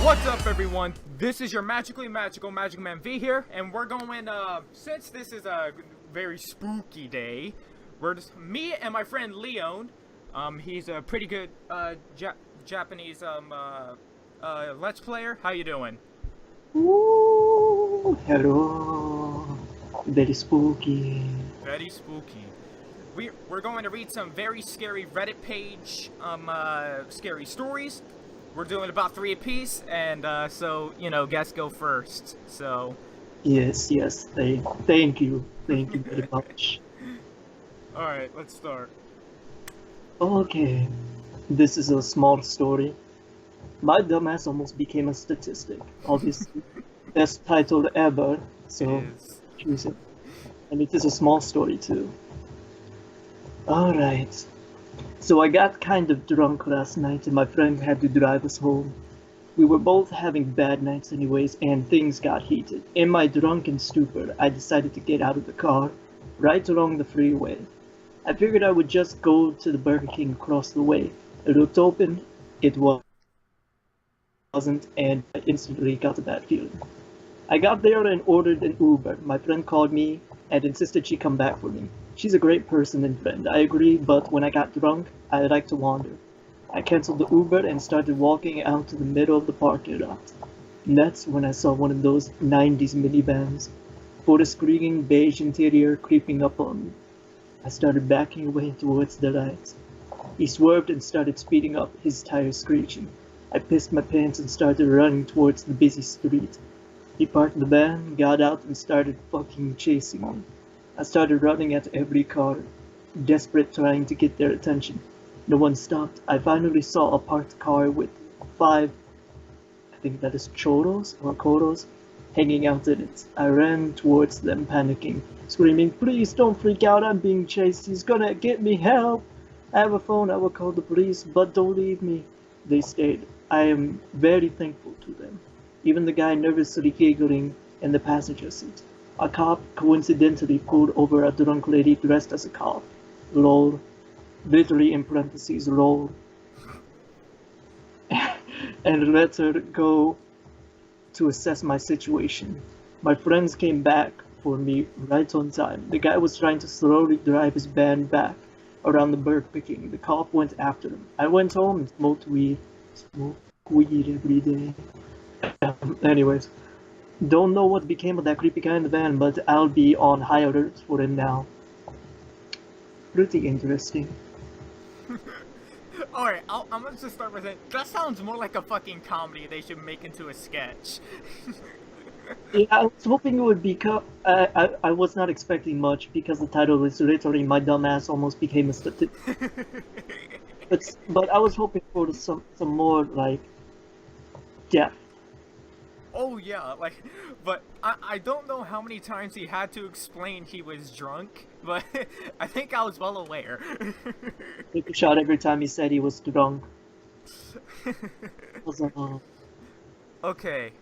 What's up, everyone? This is your magically magical Magic Man V here, and we're going, since this is a very spooky day, we're just, me and my friend Leone, he's a pretty good, Japanese, Let's Player. How you doing? Ooh, hello. Very spooky. Very spooky. We're going to read some very scary Reddit page, scary stories. We're doing about 3 apiece, and so, you know, guests go first. So. Yes, thank you very much. All right, let's start. Okay, this is a small story. My dumbass almost became a statistic. Obviously, best title ever. So choose it, and it is a small story too. All right. So I got kind of drunk last night and my friend had to drive us home. We were both having bad nights anyways and things got heated. In my drunken stupor, I decided to get out of the car, right along the freeway. I figured I would just go to the Burger King across the way. It looked open, it wasn't, and I instantly got a bad feeling. I got there and ordered an Uber. My friend called me and insisted she come back for me. She's a great person and friend, I agree, but when I got drunk, I like to wander. I canceled the Uber and started walking out to the middle of the parking lot. And that's when I saw one of those 90s minivans, for screaming beige interior creeping up on me. I started backing away towards the lights. He swerved and started speeding up, his tires screeching. I pissed my pants and started running towards the busy street. He parked the van, got out and started fucking chasing me. I started running at every car, desperate trying to get their attention. No one stopped. I finally saw a parked car with 5, I think that is choros or koros, hanging out in it. I ran towards them panicking, screaming, "Please don't freak out, I'm being chased, he's gonna get me, help! I have a phone, I will call the police, but don't leave me." They stayed. I am very thankful to them. Even the guy nervously giggling in the passenger seat. A cop coincidentally pulled over a drunk lady dressed as a cop. Lol. Literally in parentheses, lol. And let her go to assess my situation. My friends came back for me right on time. The guy was trying to slowly drive his van back around the Burger King. The cop went after him. I went home and smoked weed. Smoke weed every day. Anyways. Don't know what became of that creepy guy in the van, but I'll be on high alert for him now. Pretty interesting. Alright, I'm gonna just start with it. That sounds more like a fucking comedy they should make into a sketch. Yeah, I was hoping it would be I was not expecting much because the title is literally "My Dumbass Almost Became a Statistic." But I was hoping for some more like depth. Oh yeah, like, but I don't know how many times he had to explain he was drunk, but I think I was well aware. Took a shot every time he said he was drunk. Okay.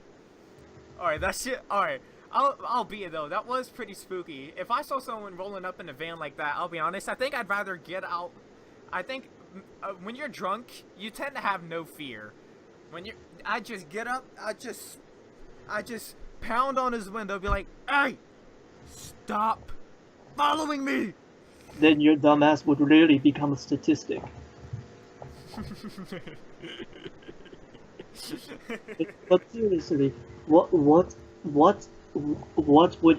Alright, that's it. Alright. I'll be it though. That was pretty spooky. If I saw someone rolling up in a van like that, I'll be honest, I think I'd rather get out. I think when you're drunk, you tend to have no fear. I just get up, I just pound on his window, be like, "Hey, stop following me!" Then your dumbass would really become a statistic. But seriously, what would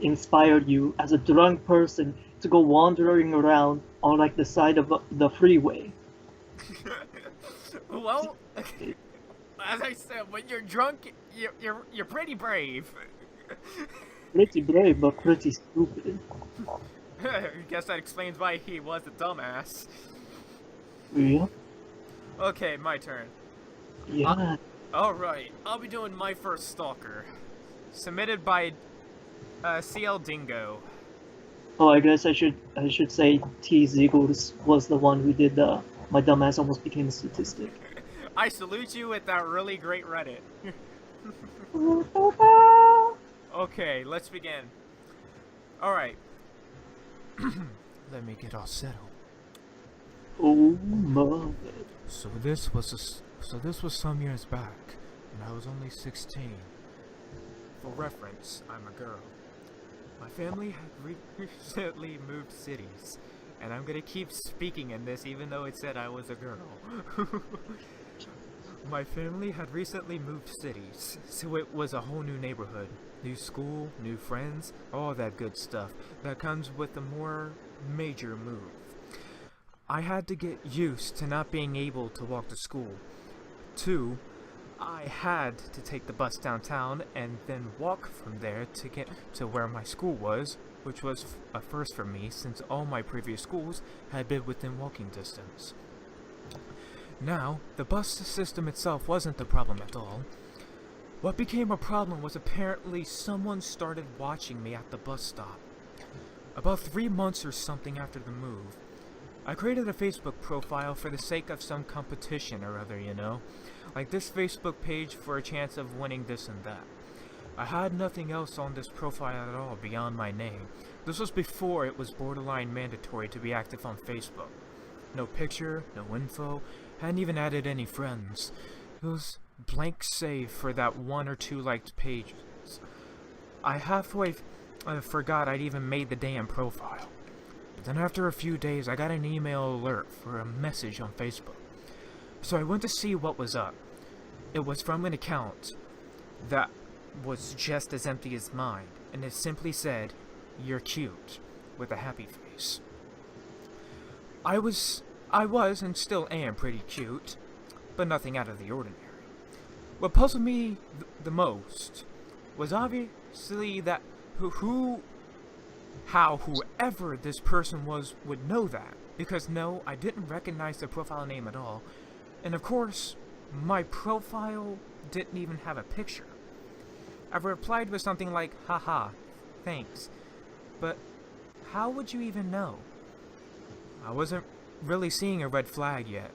inspire you as a drunk person to go wandering around on like the side of the freeway? Well, as I said, when you're drunk, you're pretty brave. Pretty brave, but pretty stupid. I guess that explains why he was a dumbass. Yeah. Okay, my turn. Yeah. Alright, I'll be doing my first stalker. Submitted by CL Dingo. Oh, I guess I should say T. Ziegler was the one who did the "My Dumbass Almost Became a Statistic." I salute you with that really great Reddit. Okay, let's begin. Alright. Let me get all settled. Oh mother. So this was some years back, and I was only 16. For reference, I'm a girl. My family had recently moved cities, and I'm gonna keep speaking in this even though it said I was a girl. My family had recently moved cities, so it was a whole new neighborhood, new school, new friends, all that good stuff that comes with a more major move. I had to get used to not being able to walk to school. 2, I had to take the bus downtown and then walk from there to get to where my school was, which was a first for me since all my previous schools had been within walking distance. Now, the bus system itself wasn't the problem at all. What became a problem was apparently someone started watching me at the bus stop. About 3 months or something after the move, I created a Facebook profile for the sake of some competition or other, you know? Like this Facebook page for a chance of winning this and that. I had nothing else on this profile at all beyond my name. This was before it was borderline mandatory to be active on Facebook. No picture, no info, hadn't even added any friends. It was blank save for that 1 or 2 liked pages. I halfway forgot I'd even made the damn profile. But then after a few days I got an email alert for a message on Facebook. So I went to see what was up. It was from an account that was just as empty as mine, and it simply said, "You're cute," with a happy face. I was and still am pretty cute, but nothing out of the ordinary. What puzzled me the most was obviously that how whoever this person was would know that, because no, I didn't recognize the profile name at all, and of course, my profile didn't even have a picture. I replied with something like, "Haha, thanks," but how would you even know? I wasn't really seeing a red flag yet.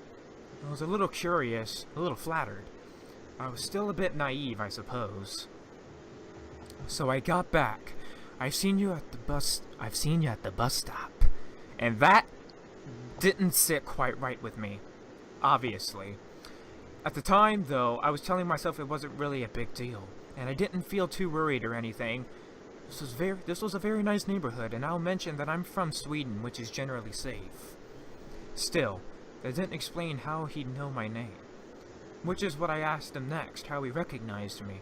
I was a little curious, a little flattered. I was still a bit naive, I suppose. So I got back. I've seen you at the bus stop. And that didn't sit quite right with me, obviously. At the time, though, I was telling myself it wasn't really a big deal, and I didn't feel too worried or anything. This was a very nice neighborhood, and I'll mention that I'm from Sweden, which is generally safe. Still, that didn't explain how he'd know my name, which is what I asked him next, how he recognized me.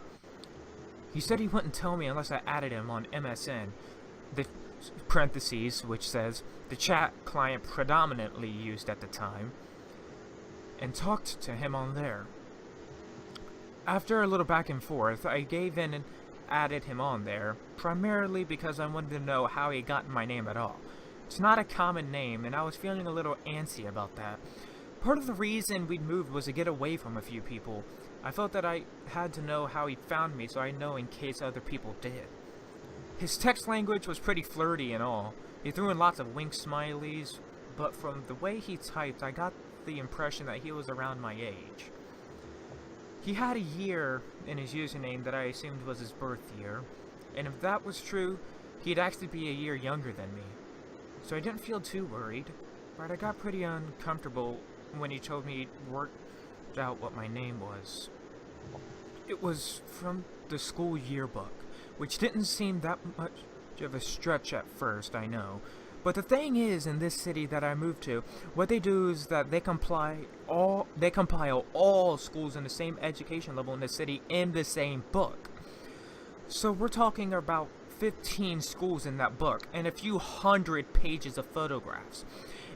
He said he wouldn't tell me unless I added him on MSN, the parentheses, which says the chat client predominantly used at the time, and talked to him on there. After a little back and forth, I gave in and added him on there, primarily because I wanted to know how he got my name at all. It's not a common name, and I was feeling a little antsy about that. Part of the reason we'd moved was to get away from a few people. I felt that I had to know how he found me so I know in case other people did. His text language was pretty flirty and all. He threw in lots of wink smileys, but from the way he typed, I got the impression that he was around my age. He had a year in his username that I assumed was his birth year, and if that was true, he'd actually be a year younger than me. So I didn't feel too worried, but I got pretty uncomfortable when he told me he'd worked out what my name was. It was from the school yearbook, which didn't seem that much of a stretch at first, I know. But the thing is, in this city that I moved to, what they do is that they compile all schools in the same education level in the city in the same book. So we're talking about 15 schools in that book, and a few hundred pages of photographs.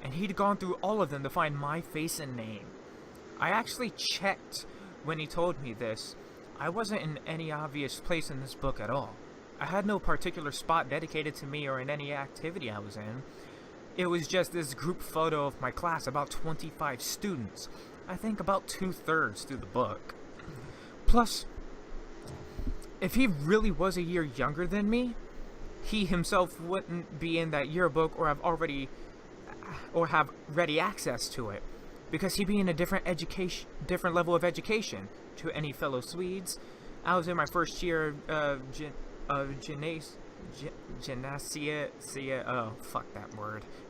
And he'd gone through all of them to find my face and name. I actually checked when he told me this. I wasn't in any obvious place in this book at all. I had no particular spot dedicated to me or in any activity I was in. It was just this group photo of my class, about 25 students. I think about 2/3 through the book. Plus, if he really was a year younger than me, he himself wouldn't be in that yearbook or have ready access to it, because he'd be in a different level of education to any fellow Swedes. I was in my first year of gymnasia,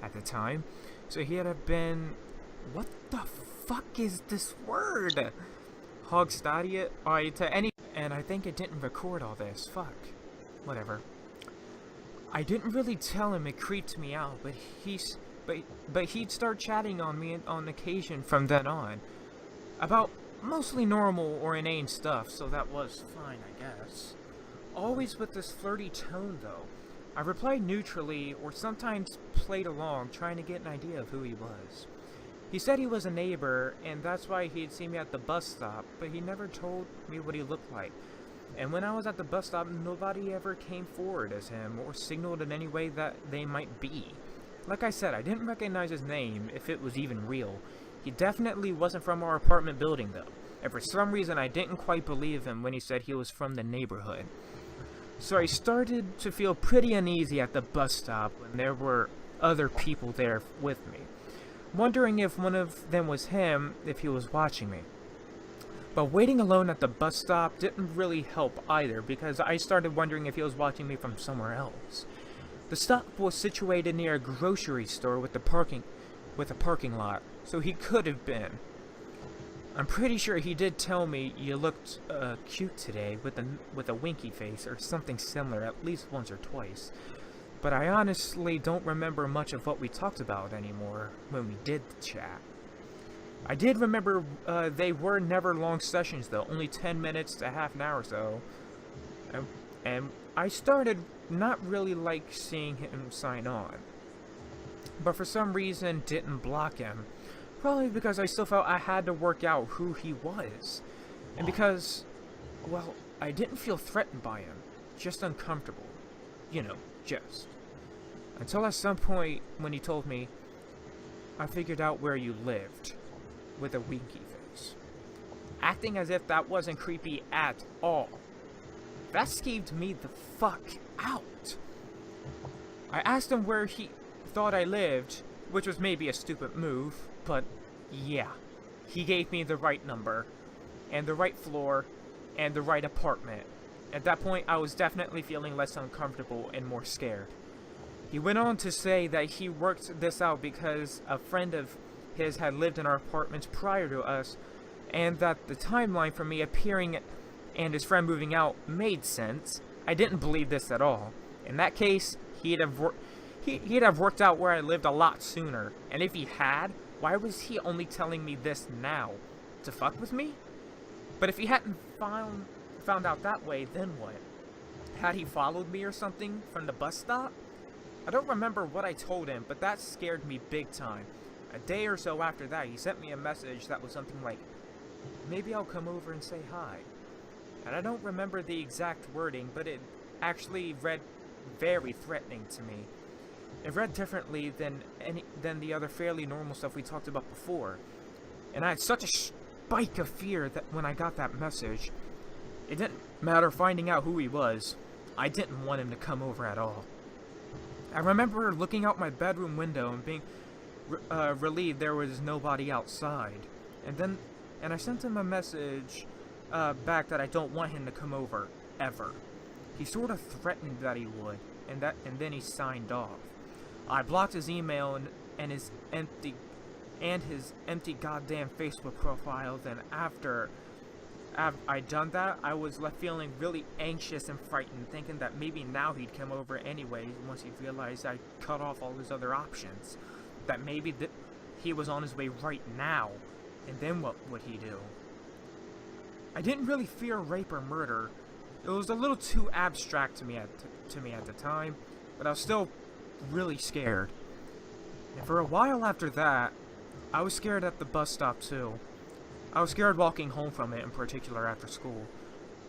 at the time, so he had been What the fuck is this word? Hogstadia? Alright, to any... And I think it didn't record all this. Fuck. Whatever. I didn't really tell him it creeped me out, but he'd start chatting on me on occasion from then on. About mostly normal or inane stuff, so that was fine, I guess. Always with this flirty tone, though. I replied neutrally, or sometimes played along, trying to get an idea of who he was. He said he was a neighbor, and that's why he'd seen me at the bus stop, but he never told me what he looked like. And when I was at the bus stop, nobody ever came forward as him, or signaled in any way that they might be. Like I said, I didn't recognize his name, if it was even real. He definitely wasn't from our apartment building, though, and for some reason I didn't quite believe him when he said he was from the neighborhood. So I started to feel pretty uneasy at the bus stop when there were other people there with me, wondering if one of them was him, if he was watching me. But waiting alone at the bus stop didn't really help either, because I started wondering if he was watching me from somewhere else. The stop was situated near a grocery store with a parking lot, so he could have been. I'm pretty sure he did tell me you looked cute today with a winky face or something similar at least once or twice. But I honestly don't remember much of what we talked about anymore when we did the chat. I did remember they were never long sessions though, only 10 minutes to half an hour or so. And I started not really like seeing him sign on. But for some reason didn't block him. Probably because I still felt I had to work out who he was. And because, well, I didn't feel threatened by him. Just uncomfortable. You know, just. Until at some point when he told me, I figured out where you lived. With a winky face. Acting as if that wasn't creepy at all. That skeeved me the fuck out. I asked him where he thought I lived, which was maybe a stupid move, but yeah. He gave me the right number, and the right floor, and the right apartment. At that point, I was definitely feeling less uncomfortable and more scared. He went on to say that he worked this out because a friend of his had lived in our apartments prior to us, and that the timeline for me appearing and his friend moving out made sense. I didn't believe this at all. In that case, he'd have worked out where I lived a lot sooner, and if he had, why was he only telling me this now? To fuck with me? But if he hadn't found out that way, then what? Had he followed me or something from the bus stop? I don't remember what I told him, but that scared me big time. A day or so after that, he sent me a message that was something like, maybe I'll come over and say hi. And I don't remember the exact wording, but it actually read very threatening to me. It read differently than the other fairly normal stuff we talked about before. And I had such a spike of fear that when I got that message, it didn't matter finding out who he was. I didn't want him to come over at all. I remember looking out my bedroom window and being relieved there was nobody outside. And I sent him a message back that I don't want him to come over, ever. He sort of threatened that he would, and then he signed off. I blocked his email and his empty goddamn Facebook profile. Then after I'd done that, I was left feeling really anxious and frightened, thinking that maybe now he'd come over anyway once he realized I cut off all his other options. That maybe he was on his way right now, and then what would he do? I didn't really fear rape or murder. It was a little too abstract to me at the time, but I was still really scared. And for a while after that, I was scared at the bus stop too. I was scared walking home from it, in particular after school.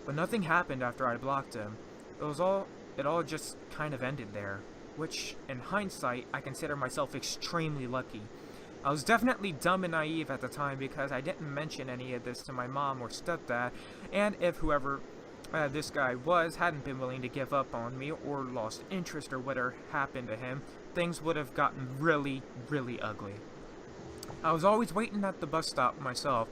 But nothing happened after I blocked him. It all just kind of ended there. Which, in hindsight, I consider myself extremely lucky. I was definitely dumb and naive at the time because I didn't mention any of this to my mom or stepdad, and if whoever this guy hadn't been willing to give up on me or lost interest or whatever happened to him, things would have gotten really, really ugly. I was always waiting at the bus stop myself,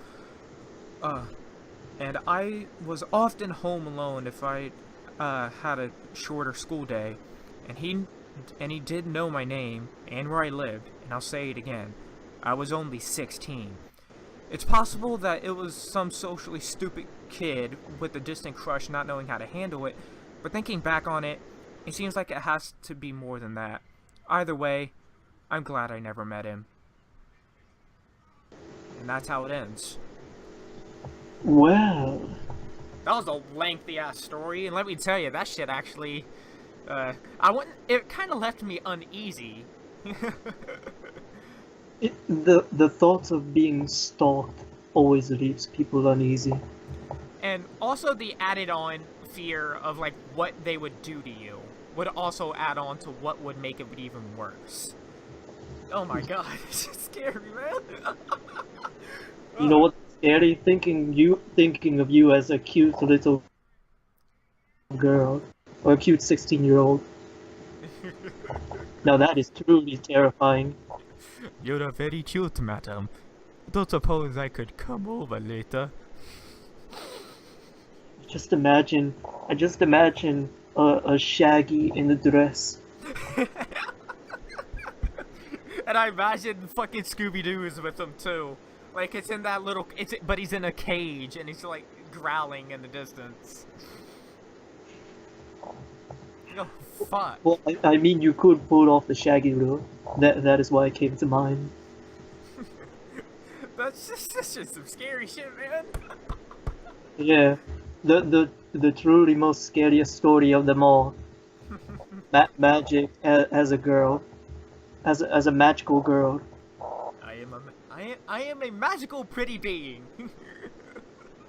and I was often home alone if I had a shorter school day, and he did know my name and where I lived, and I'll say it again. I was only 16. It's possible that it was some socially stupid kid with a distant crush not knowing how to handle it, but thinking back on it, it seems like it has to be more than that. Either way, I'm glad I never met him. And that's how it ends. Well, That was a lengthy ass story, and let me tell you, that shit actually, I wouldn't. It kind of left me uneasy. the thought of being stalked always leaves people uneasy. And also the added on fear of like what they would do to you would also add on to what would make it even worse. Oh my god, it's just scary, man. You know what's scary? Thinking of you as a cute little girl or a cute 16-year-old. Now that is truly terrifying. You're very cute, madam. Don't suppose I could come over later? I just imagine a Shaggy in a dress. And I imagine fucking Scooby-Doo is with him too. Like it's in that little, but he's in a cage and he's like growling in the distance. Oh fuck. Well, I mean, you could pull off the Shaggy rule. That is why it came to mind. That's just some scary shit, man. Yeah, the truly most scariest story of them all. Magic as a girl, as a magical girl. I am a magical pretty being.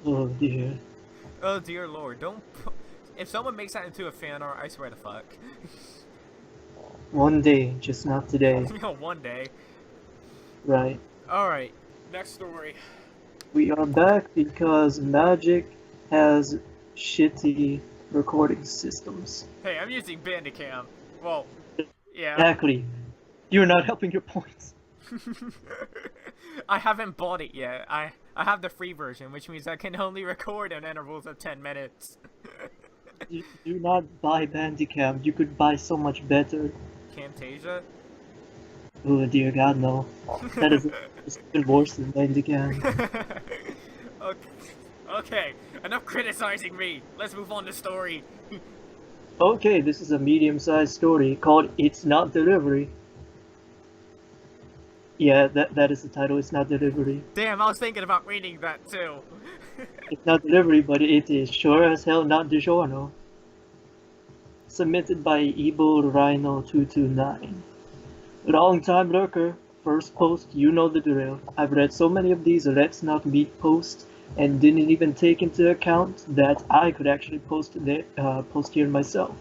Oh dear. Oh dear lord, don't. If someone makes that into a fan art, I swear to fuck. One day, just not today. One day. Right. Alright, next story. We are back because Magic has shitty recording systems. Hey, I'm using Bandicam. Well, yeah. Exactly. You're not helping your points. I haven't bought it yet. I have the free version, which means I can only record in intervals of 10 minutes. Do not buy Bandicam. You could buy so much better. Camtasia? Oh dear God, no. That is even worse than Bandicam. Okay, enough criticizing me. Let's move on to story. Okay, this is a medium-sized story called It's Not Delivery. Yeah, that is the title, It's Not Delivery. Damn, I was thinking about reading that too. It's not delivery, but it is sure as hell not DiGiorno. Submitted by Evil Rhino 229. Long time lurker. First post, you know the drill. I've read so many of these Let's Not Meet posts and didn't even take into account that I could actually post here myself.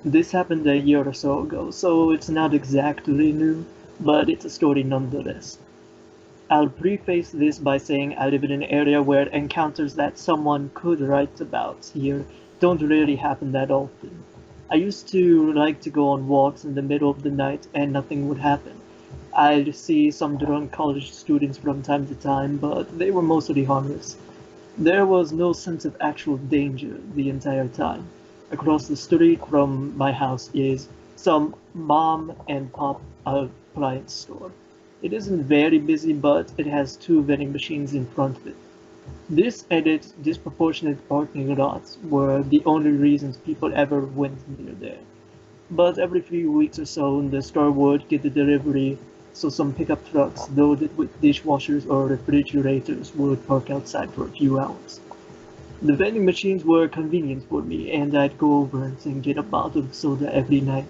This happened a year or so ago, so it's not exactly new, but it's a story nonetheless. I'll preface this by saying I live in an area where encounters that someone could write about here don't really happen that often. I used to like to go on walks in the middle of the night and nothing would happen. I'd see some drunk college students from time to time, but they were mostly harmless. There was no sense of actual danger the entire time. Across the street from my house is some mom and pop appliance store. It isn't very busy, but it has 2 vending machines in front of it. This and its disproportionate parking lots were the only reasons people ever went near there. But every few weeks or so, the store would get the delivery, so some pickup trucks loaded with dishwashers or refrigerators would park outside for a few hours. The vending machines were convenient for me, and I'd go over and get a bottle of soda every night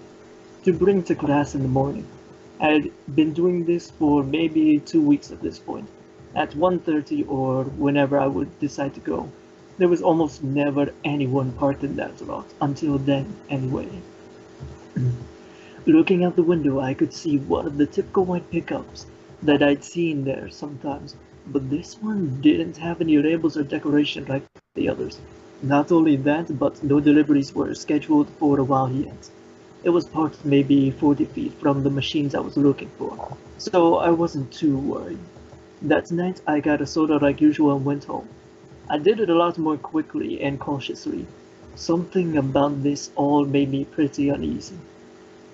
to bring to class in the morning. I'd been doing this for maybe 2 weeks at this point. At 1:30 or whenever I would decide to go, there was almost never anyone parked in that lot, until then anyway. Looking out the window, I could see one of the typical white pickups that I'd seen there sometimes, but this one didn't have any labels or decoration like the others. Not only that, but no deliveries were scheduled for a while yet. It was parked maybe 40 feet from the machines I was looking for, so I wasn't too worried. That night, I got a soda like usual and went home. I did it a lot more quickly and cautiously. Something about this all made me pretty uneasy.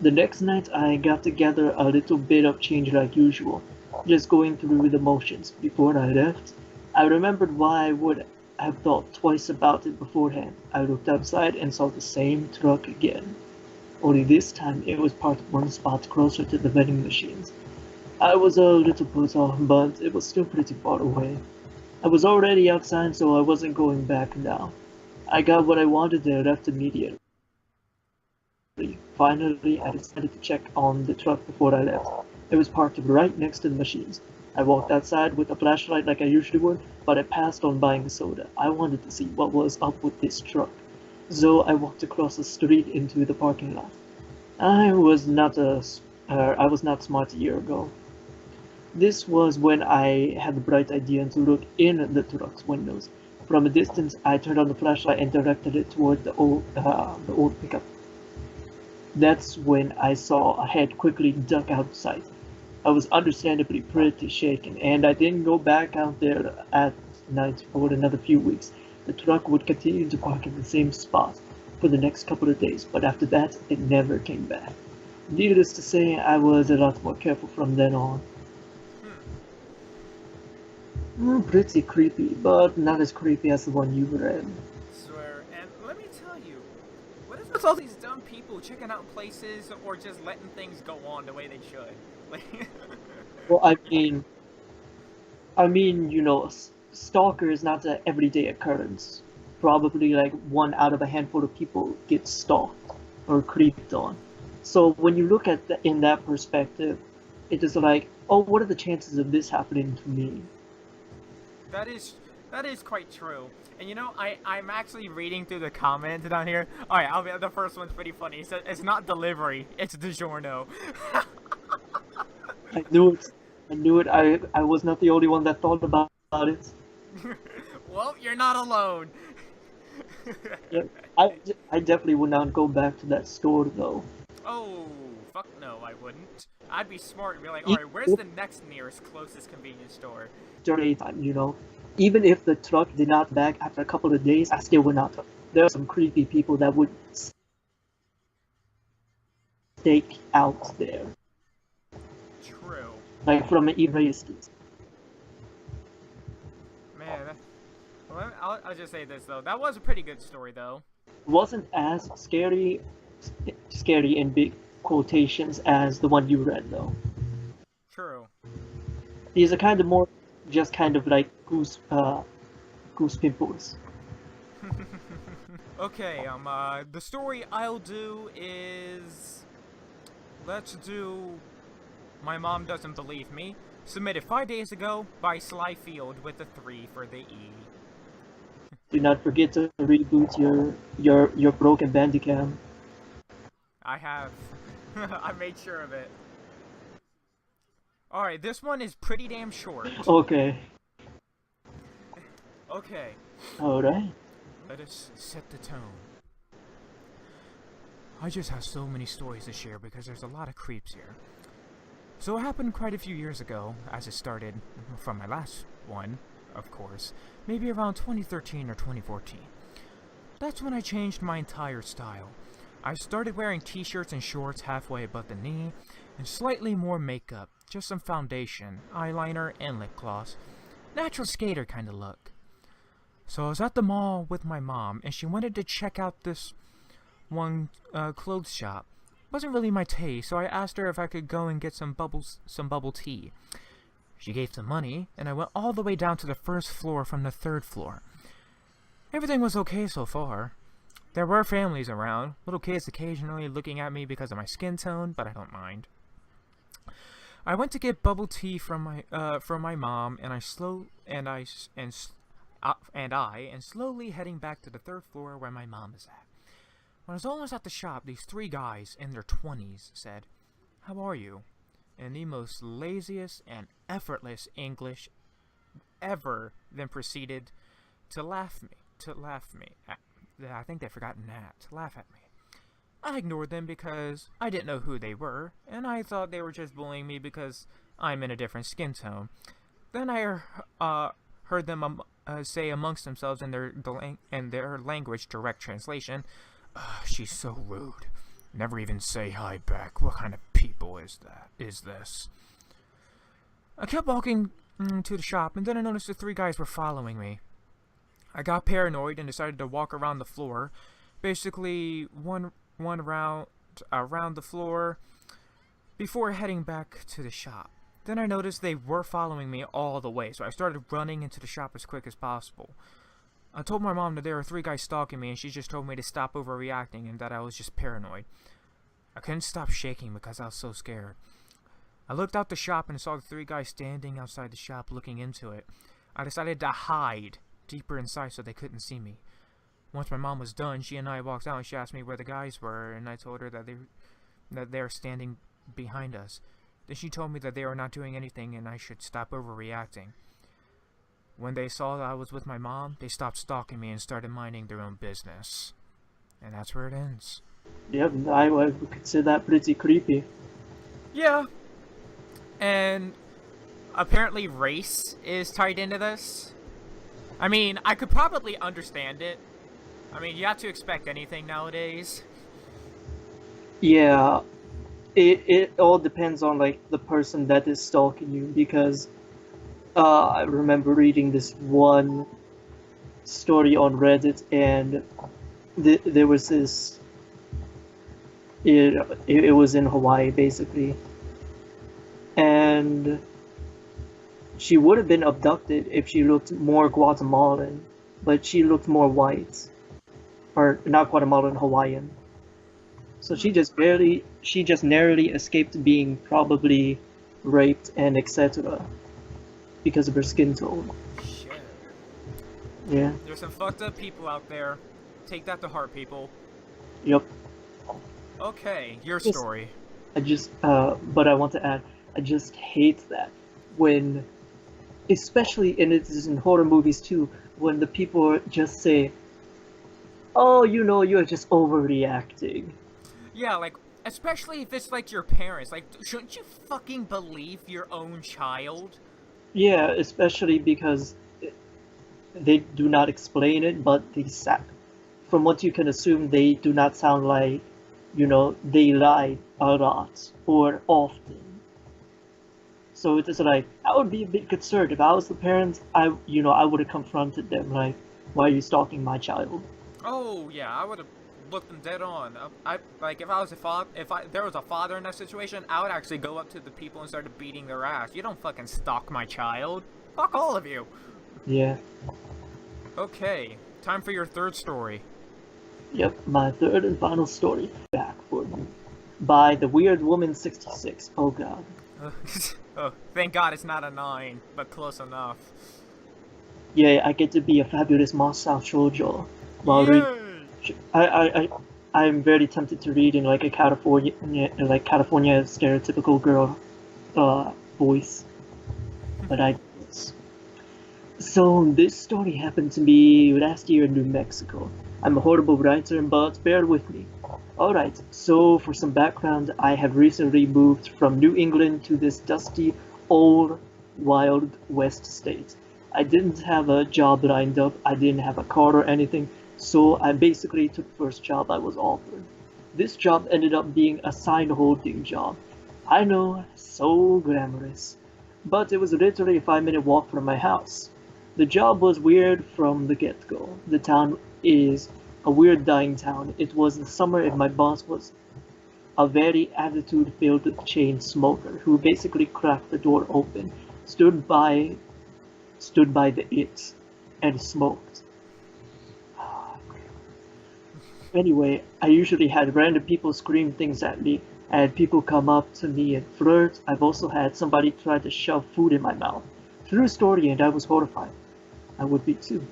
The next night, I got together a little bit of change like usual, just going through the motions before I left. I remembered why I would have thought twice about it beforehand. I looked outside and saw the same truck again. Only this time it was parked one spot closer to the vending machines. I was a little put off, but it was still pretty far away. I was already outside, so I wasn't going back now. I got what I wanted and left immediately. Finally, I decided to check on the truck before I left. It was parked right next to the machines. I walked outside with a flashlight like I usually would, but I passed on buying a soda. I wanted to see what was up with this truck. So I walked across the street into the parking lot. I was not smart a year ago. This was when I had the bright idea to look in the truck's windows. From a distance, I turned on the flashlight and directed it toward the old pickup. That's when I saw a head quickly duck out of sight. I was understandably pretty shaken, and I didn't go back out there at night for another few weeks. The truck would continue to park in the same spot for the next couple of days, but after that, it never came back. Needless to say, I was a lot more careful from then on. Pretty creepy, but not as creepy as the one you read. Swear, and let me tell you, what is with all these dumb people checking out places or just letting things go on the way they should? Like, Well, stalker is not an everyday occurrence. Probably like one out of a handful of people gets stalked or creeped on. So when you look at in that perspective, it is like, oh, what are the chances of this happening to me? that is quite true. And you know, I'm actually reading through the comments down here. Alright, the first one's pretty funny. It says, it's not delivery, it's DiGiorno. I knew it. I knew it. I was not the only one that thought about it. Well, you're not alone. Yeah, I definitely would not go back to that store though. Oh, fuck no, I wouldn't. I'd be smart and be like, alright, where's the next nearest closest convenience store? During time. Even if the truck did not back after a couple of days, I still would not. There are some creepy people that would stake out there. True. Like from an even distance. Man, well, I'll just say this though. That was a pretty good story though. It wasn't as scary in big quotations as the one you read though. True. These are kind of more just kind of like goose pimples. Okay, the story I'll do is... Let's do... My Mom Doesn't Believe Me. Submitted 5 days ago by Sly Field with a 3 for the E. Do not forget to reboot your broken Bandicam. I have. I made sure of it. Alright, this one is pretty damn short. Okay. Okay. Alright. Let us set the tone. I just have so many stories to share because there's a lot of creeps here. So it happened quite a few years ago, as it started from my last one, of course, maybe around 2013 or 2014. That's when I changed my entire style. I started wearing t-shirts and shorts halfway above the knee, and slightly more makeup, just some foundation, eyeliner, and lip gloss. Natural skater kind of look. So I was at the mall with my mom, and she wanted to check out this one clothes shop. Wasn't really my taste, so I asked her if I could go and get some bubble tea. She gave some money, and I went all the way down to the first floor from the third floor. Everything was okay so far. There were families around, little kids occasionally looking at me because of my skin tone, but I don't mind. I went to get bubble tea from my mom, and slowly heading back to the third floor where my mom is at. When I was almost at the shop, these 3 guys in their 20s said, "How are you?" in the most laziest and effortless English ever, then proceeded to laugh me. I think they'd forgotten that. To laugh at me. I ignored them because I didn't know who they were, and I thought they were just bullying me because I'm in a different skin tone. Then I heard them say amongst themselves in their language, direct translation, "She's so rude. Never even say hi back. What kind of people is this?" I kept walking to the shop, and then I noticed the three guys were following me. I got paranoid and decided to walk around the floor, basically one round around the floor before heading back to the shop. Then I noticed they were following me all the way, so I started running into the shop as quick as possible. I told my mom that there were three guys stalking me, and she just told me to stop overreacting and that I was just paranoid. I couldn't stop shaking because I was so scared. I looked out the shop and saw the three guys standing outside the shop looking into it. I decided to hide deeper inside so they couldn't see me. Once my mom was done, she and I walked out and she asked me where the guys were, and I told her that they were standing behind us. Then she told me that they were not doing anything and I should stop overreacting. When they saw that I was with my mom, they stopped stalking me and started minding their own business. And that's where it ends. Yep, I would consider that pretty creepy. Yeah. And apparently race is tied into this. I mean, I could probably understand it. I mean, you have to expect anything nowadays. Yeah, it all depends on like the person that is stalking you because I remember reading this one story on Reddit and there was this it was in Hawaii basically, and she would have been abducted if she looked more Guatemalan, but she looked more white, or not Guatemalan, Hawaiian. So she just narrowly escaped being probably raped and etc. because of her skin tone. Shit. Yeah. There's some fucked up people out there. Take that to heart, people. Yep. Okay, your Yes. story. But I want to add, I just hate that when, especially, and it is in horror movies too, when the people just say, "Oh, you know, you're just overreacting." Yeah, like, especially if it's like your parents. Like, shouldn't you fucking believe your own child? Yeah, especially because they do not explain it, but from what you can assume, they do not sound like, they lie a lot or often. So it's like, I would be a bit concerned if I was the parent. I would have confronted them like, "Why are you stalking my child?" Oh yeah, I would have looked them dead on. I like if I was a father, there was a father in that situation, I would actually go up to the people and started beating their ass. You don't fucking stalk my child. Fuck all of you. Yeah. Okay, time for your third story. Yep, my third and final story. Back for you. By the Weird Woman 66. Oh god. Oh, thank God it's not a 9, but close enough. Yeah, I get to be a fabulous monster shoujo while reading. Yay! I'm very tempted to read in like a California stereotypical girl voice, but I. So this story happened to me last year in New Mexico. I'm a horrible writer, but bear with me. Alright, so for some background, I have recently moved from New England to this dusty, old, wild west state. I didn't have a job lined up, I didn't have a car or anything, so I basically took the first job I was offered. This job ended up being a sign-holding job. I know, so glamorous. But it was literally a 5-minute walk from my house. The job was weird from the get-go. The town is a weird dying town. It was the summer and my boss was a very attitude-filled chain smoker who basically cracked the door open, stood by the it, and smoked. Anyway, I usually had random people scream things at me, I had people come up to me and flirt. I've also had somebody try to shove food in my mouth. True story, and I was horrified. I would be too.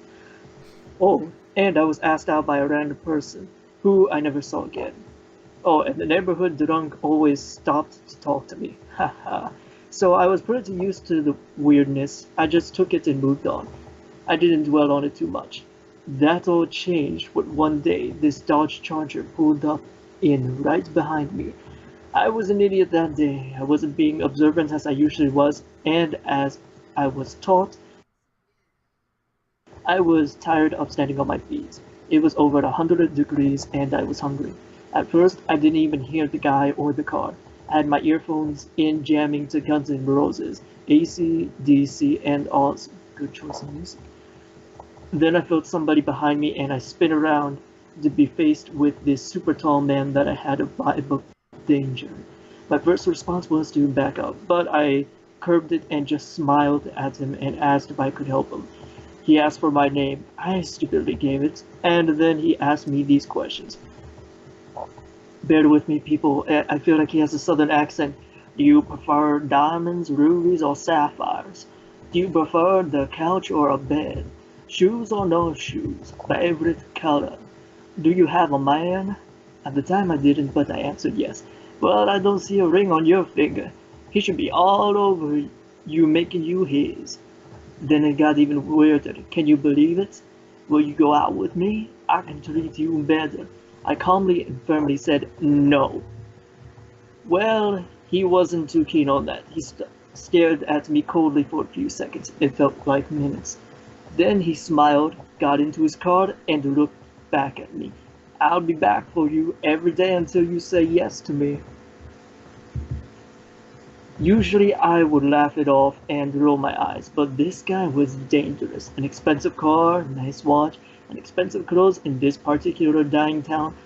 Oh, and I was asked out by a random person, who I never saw again. Oh, and the neighborhood drunk always stopped to talk to me. Haha. So I was pretty used to the weirdness. I just took it and moved on. I didn't dwell on it too much. That all changed when one day this Dodge Charger pulled up in right behind me. I was an idiot that day. I wasn't being observant as I usually was, and as I was taught, I was tired of standing on my feet. It was over 100 degrees and I was hungry. At first, I didn't even hear the guy or the car. I had my earphones in jamming to Guns N' Roses, AC/DC, and all. Good choice of music. Then I felt somebody behind me and I spin around to be faced with this super tall man that I had a vibe of danger. My first response was to back up, but I curbed it and just smiled at him and asked if I could help him. He asked for my name. I stupidly gave it, and then he asked me these questions. Bear with me, people. I feel like he has a southern accent. Do you prefer diamonds, rubies, or sapphires? Do you prefer the couch or a bed? Shoes or no shoes? Favorite color? Do you have a man? At the time I didn't, but I answered yes. But I don't see a ring on your finger. He should be all over you, making you his. Then it got even weirder. Can you believe it? Will you go out with me? I can treat you better. I calmly and firmly said no. Well, he wasn't too keen on that. He stared at me coldly for a few seconds. It felt like minutes. Then he smiled, got into his car, and looked back at me. I'll be back for you every day until you say yes to me. Usually I would laugh it off and roll my eyes, but this guy was dangerous. An expensive car, nice watch, and expensive clothes in this particular dying town,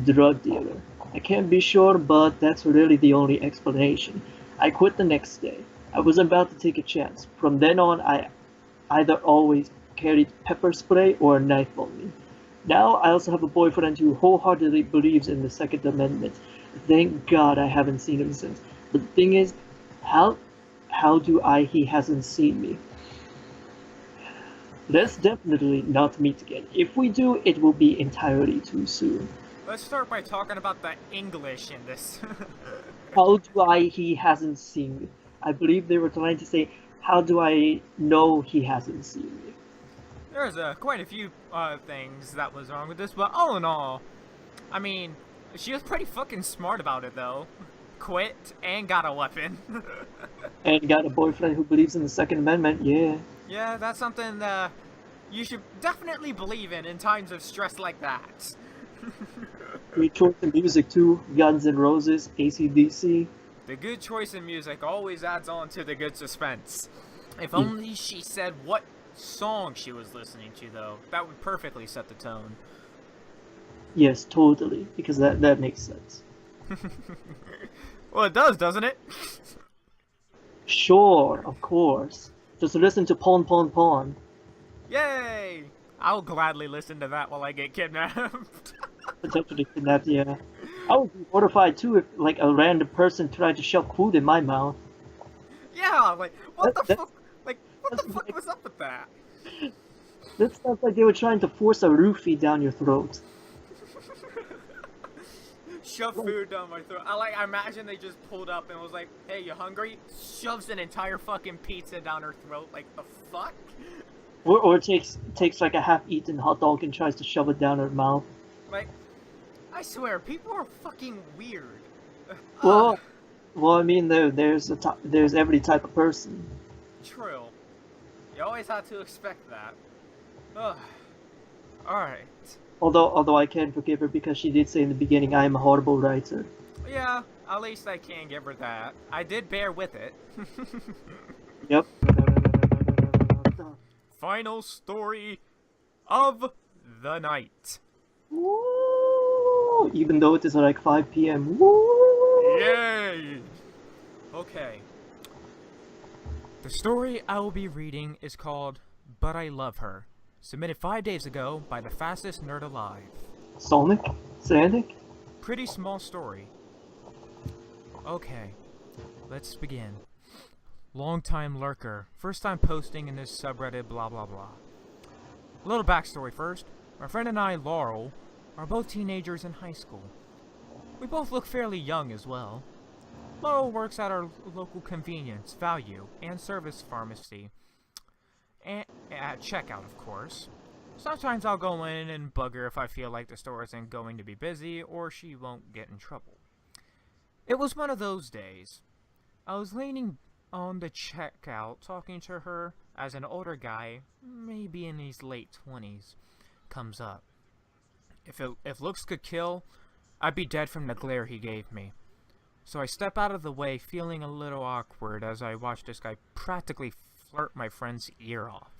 drug dealer. I can't be sure, but that's really the only explanation. I quit the next day. I was about to take a chance. From then on, I either always carried pepper spray or a knife on me. Now I also have a boyfriend who wholeheartedly believes in the Second Amendment. Thank God I haven't seen him since. But the thing is, how do he hasn't seen me? Let's definitely not meet again. If we do, it will be entirely too soon. Let's start by talking about the English in this. How do he hasn't seen me? I believe they were trying to say, how do I know he hasn't seen me? There's quite a few things that was wrong with this, but all in all, I mean, she was pretty fucking smart about it though. Quit and got a weapon. And got a boyfriend who believes in the Second Amendment, yeah. Yeah, that's something you should definitely believe in times of stress like that. Great choice in music too. Guns N' Roses, AC/DC. The good choice in music always adds on to the good suspense. If only she said what song she was listening to, though. That would perfectly set the tone. Yes, totally, because that makes sense. Well, it does, doesn't it? Sure, of course. Just listen to Pon Pon Pon. Yay! I'll gladly listen to that while I get kidnapped. Potentially kidnapped, yeah. I would be mortified too if, like, a random person tried to shove food in my mouth. Yeah, like, what the fuck? Like, what the fuck like, was up with that? That sounds like they were trying to force a roofie down your throat. Shove food down my throat. I imagine they just pulled up and was like, "Hey, you hungry?" Shoves an entire fucking pizza down her throat. Like, the fuck? Or takes like a half-eaten hot dog and tries to shove it down her mouth. Like, I swear, people are fucking weird. Well, I mean, there's every type of person. True. You always had to expect that. Ugh. Alright. Although I can forgive her because she did say in the beginning, I am a horrible writer. Yeah, at least I can give her that. I did bear with it. Yep. Final story of the night. Woo! Even though it is like 5 p.m. Woo! Yay! Okay. The story I will be reading is called But I Love Her. Submitted 5 days ago by the fastest nerd alive. Sonic? Sonic? Pretty small story. Okay, let's begin. Long-time lurker, first time posting in this subreddit, blah blah blah. A little backstory first. My friend and I, Laurel, are both teenagers in high school. We both look fairly young as well. Laurel works at our local convenience, value, and service pharmacy. And at checkout, of course. Sometimes I'll go in and bug her if I feel like the store isn't going to be busy or she won't get in trouble. It was one of those days. I was leaning on the checkout talking to her as an older guy, maybe in his late 20s, comes up. If looks could kill, I'd be dead from the glare he gave me. So I step out of the way, feeling a little awkward as I watch this guy practically flirt my friend's ear off.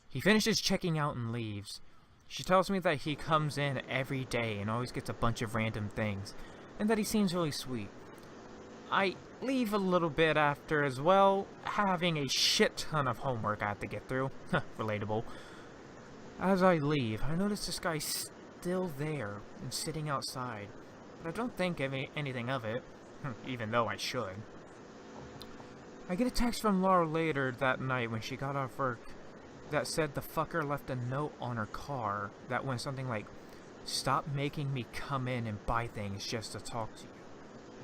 He finishes checking out and leaves. She tells me that he comes in every day and always gets a bunch of random things, and that he seems really sweet. I leave a little bit after as well, having a shit ton of homework I have to get through. Relatable. As I leave, I notice this guy's still there and sitting outside, but I don't think anything of it, even though I should. I get a text from Laura later that night when she got off work that said the fucker left a note on her car that went something like, "Stop making me come in and buy things just to talk to you.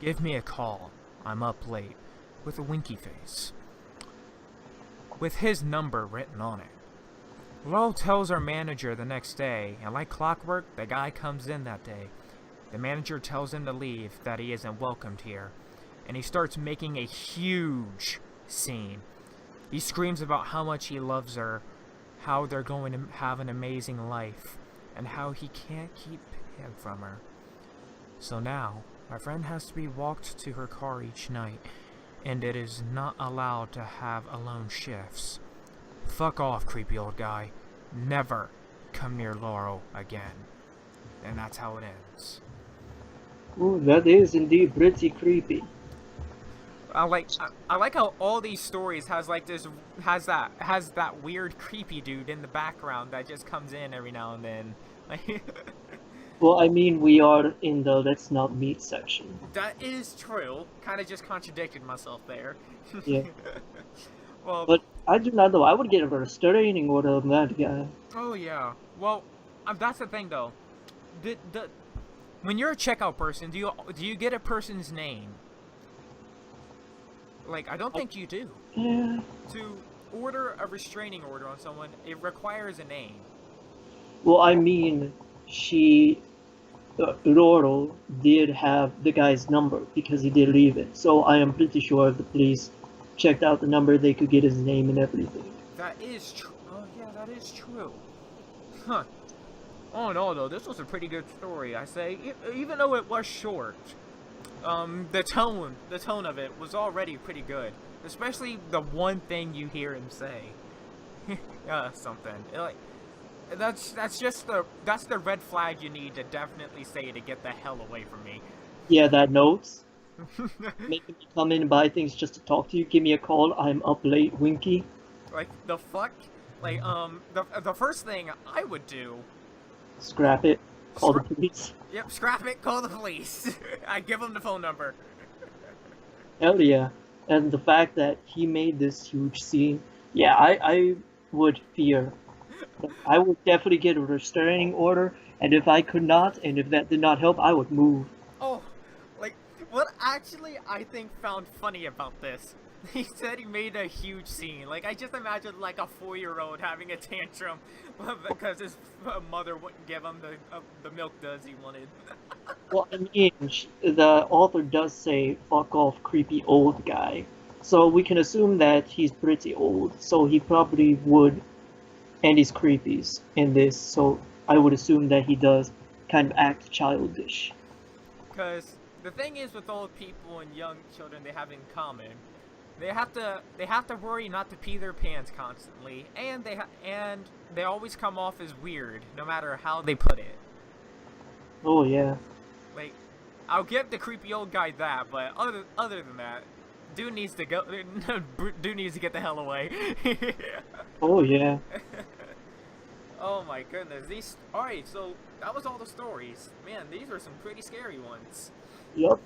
Give me a call. I'm up late," with a winky face, with his number written on it. Laurel tells our manager the next day, and like clockwork, the guy comes in that day. The manager tells him to leave, that he isn't welcomed here, and he starts making a huge scene. He screams about how much he loves her, how they're going to have an amazing life, and how he can't keep him from her. So now, my friend has to be walked to her car each night, and it is not allowed to have alone shifts. Fuck off, creepy old guy. Never come near Laurel again. And that's how it ends. Ooh, that is indeed pretty creepy. I like how all these stories has that weird creepy dude in the background that just comes in every now and then. Well, I mean, we are in the let's not meet section. That is true. Kind of just contradicted myself there. Yeah. Well, But I do not know. I would get a restraining order on that guy. oh yeah. Well, that's the thing though. When you're a checkout person, do you get a person's name? Like, I don't think you do. Yeah. To order a restraining order on someone, it requires a name. Well, I mean, Laurel did have the guy's number because he did leave it. So I am pretty sure if the police checked out the number, they could get his name and everything. That is true. Oh yeah, that is true. Huh. Oh no, though, this was a pretty good story, I say. Even though it was short, the tone of it was already pretty good. Especially the one thing you hear him say. Something. Like, that's the red flag you need to definitely say to get the hell away from me. Yeah, that notes. Making me come in and buy things just to talk to you. Give me a call. I'm up late, Winky. Like, the fuck? Like, the first thing I would do... Scrap it. Call the police. Yep, scrap it, call the police. I give them the phone number. Hell yeah. And the fact that he made this huge scene, yeah, I would fear. I would definitely get a restraining order, and if I could not, and if that did not help, I would move. Oh, like, what actually I think found funny about this, he said he made a huge scene. Like, I just imagined, like, a 4-year-old having a tantrum because his mother wouldn't give him the milk duds he wanted. Well, I mean, the author does say, fuck off, creepy old guy. So we can assume that he's pretty old, so he probably would, and he's creepies in this, so I would assume that he does kind of act childish. Because the thing is with old people and young children, they have in common, they have to worry not to pee their pants constantly, and they always come off as weird, no matter how they put it. Oh yeah. Like, I'll give the creepy old guy that, but other than that, dude needs to go. Dude needs to get the hell away. Oh yeah. Oh my goodness. Alright, so that was all the stories. Man, these were some pretty scary ones. Yup.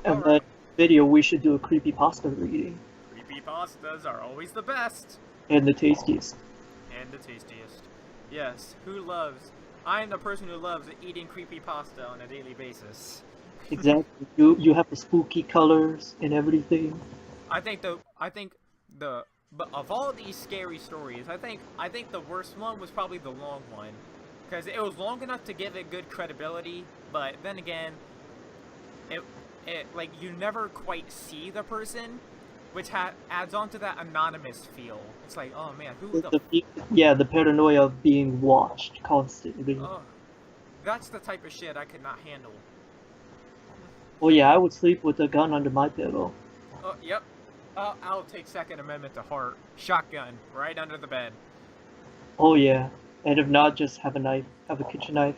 And Alright. that video, we should do a creepypasta reading. Creepypastas are always the best. And the tastiest. And the tastiest. Yes, I am the person who loves eating creepypasta on a daily basis. Exactly. You have the spooky colors and everything. But of all these scary stories, I think the worst one was probably the long one, because it was long enough to give it good credibility, but then again, it like, you never quite see the person, which adds on to that anonymous feel. It's like, oh man, who the Yeah, the paranoia of being watched constantly. oh, that's the type of shit I could not handle. Oh yeah, I would sleep with a gun under my pillow. Oh, yep. I'll take Second Amendment to heart. Shotgun, right under the bed. Oh yeah, and if not, just have a knife, have a kitchen knife,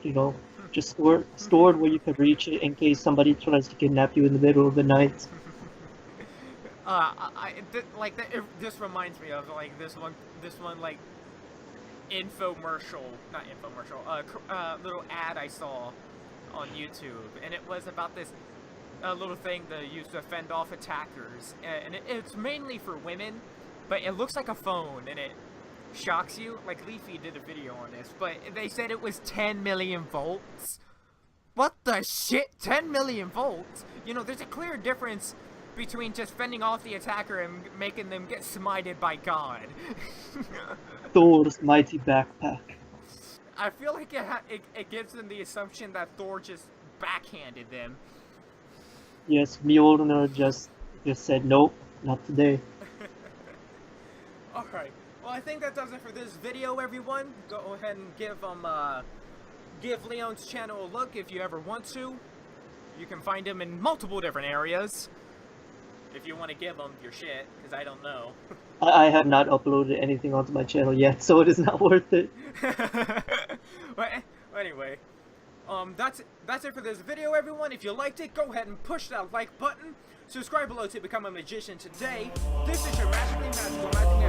just stored where you can reach it in case somebody tries to kidnap you in the middle of the night. This reminds me of like this one like infomercial, not infomercial, little ad I saw on YouTube, and it was about this little thing they use to fend off attackers, and it's mainly for women, but it looks like a phone, and it shocks you. Like Leafy did a video on this, but they said it was 10 million volts. What the shit? 10 million volts? You know, there's a clear difference between just fending off the attacker and making them get smited by God. Thor's mighty backpack. I feel like it gives them the assumption that Thor just backhanded them. Yes, Mjolnir just said nope, not today. Alright, well I think that does it for this video, everyone. Go ahead and give Leone's channel a look if you ever want to. You can find him in multiple different areas. If you want to give him your shit, because I don't know. I have not uploaded anything onto my channel yet, so it is not worth it. Well, anyway, that's it for this video, everyone. If you liked it, go ahead and push that like button. Subscribe below to become a magician today. This is your magically magical magic